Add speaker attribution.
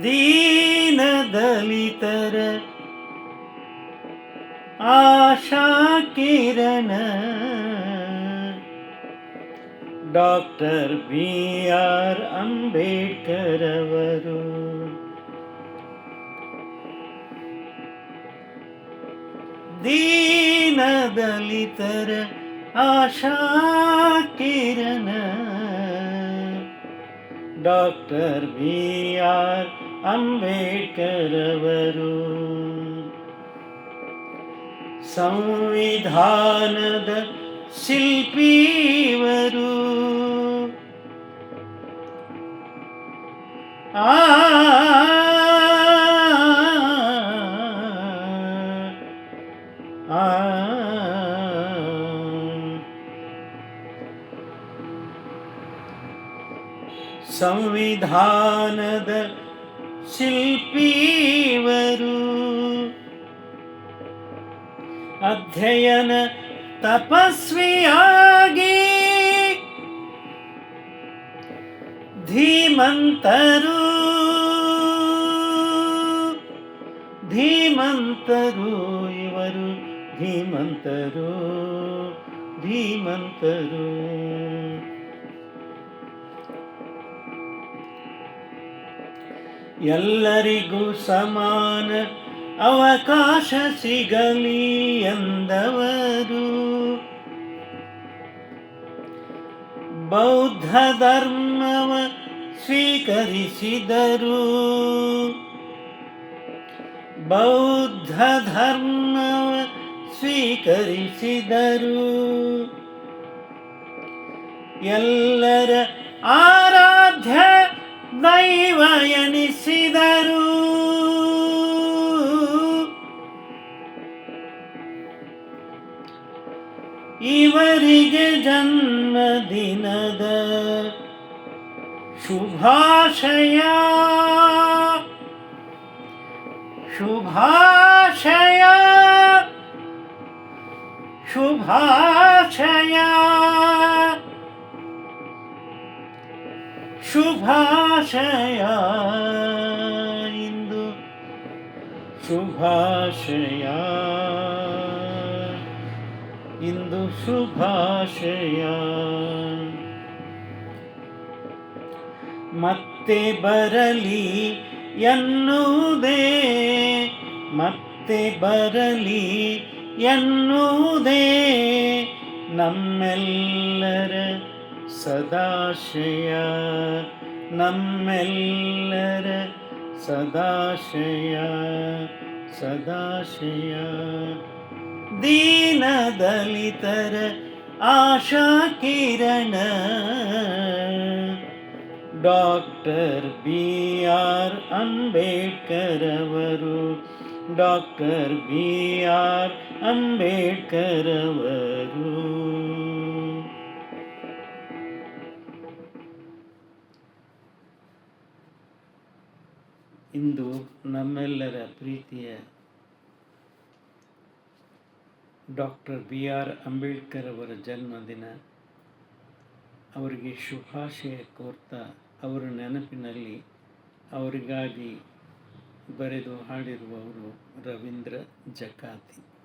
Speaker 1: ದೀನದಲಿತರ ಆಶಾ ಕಿರಣ doctor B R. Ambedkar ಅವರು. ದೀನದಲಿತರ ಆಶಾ ಕಿರಣ doctor B R. Ambedkar ಅವರು. ಸಂವಿಧಾನದ ಶಿಲ್ಪಿಯವರು. ಸಂವಿಧಾನದ ಶಿಲ್ಪಿಯವರು. ಅಧ್ಯಯನ ತಪಸ್ವಿಯಾಗಿ ಧೀಮಂತರು ಧೀಮಂತರು ಇವರು ಧೀಮಂತರು ಧೀಮಂತರು. ಎಲ್ಲರಿಗೂ ಸಮಾನ ಅವಕಾಶ ಸಿಗಲಿ ಎಂದವರು. ಬೌದ್ಧ ಧರ್ಮವ ಸ್ವೀಕರಿಸಿದರು. ಬೌದ್ಧ ಧರ್ಮವ ಸ್ವೀಕರಿಸಿದರು. ಎಲ್ಲರ ಆರಾಧ್ಯ ದೈವ ಎನಿಸಿದರು. ಇವರಿಗೆ ಜನ್ಮದಿನದ ಶುಭಾಶಯ ಶುಭಾಶಯ ಶುಭಾಶಯ ಶುಭಾಶಯ. ಇಂದು ಶುಭಾಶಯ, ಇಂದು ಶುಭಾಶಯ. ಮತ್ತೆ ಬರಲಿ ಎನ್ನುವುದೇ, ಮತ್ತೆ ಬರಲಿ ಎನ್ನುವುದೇ ನಮ್ಮೆಲ್ಲರ ಸದಾಶಯ, ನಮ್ಮೆಲ್ಲರ ಸದಾಶಯ ಸದಾಶಯ. ದೀನದಲಿತರ ಆಶಾ ಕಿರಣ ಡಾಕ್ಟರ್ ಬಿ.ಆರ್. ಅಂಬೇಡ್ಕರ್ ಅವರು. Doctor B R. ಅಂಬೇಡ್ಕರ್ ಅವರು. ಇಂದು ನಮ್ಮೆಲ್ಲರ ಪ್ರೀತಿಯ ಡಾಕ್ಟರ್ ಬಿ.ಆರ್. ಅಂಬೇಡ್ಕರ್ ಅವರ ಜನ್ಮದಿನ. ಅವರಿಗೆ ಶುಭಾಶಯ ಕೋರ್ತಾ, ಅವರ ನೆನಪಿನಲ್ಲಿ ಅವರಿಗಾಗಿ ಬರೆದು ಹಾಡಿರುವವರು ರವೀಂದ್ರ ಜಕಾತಿ.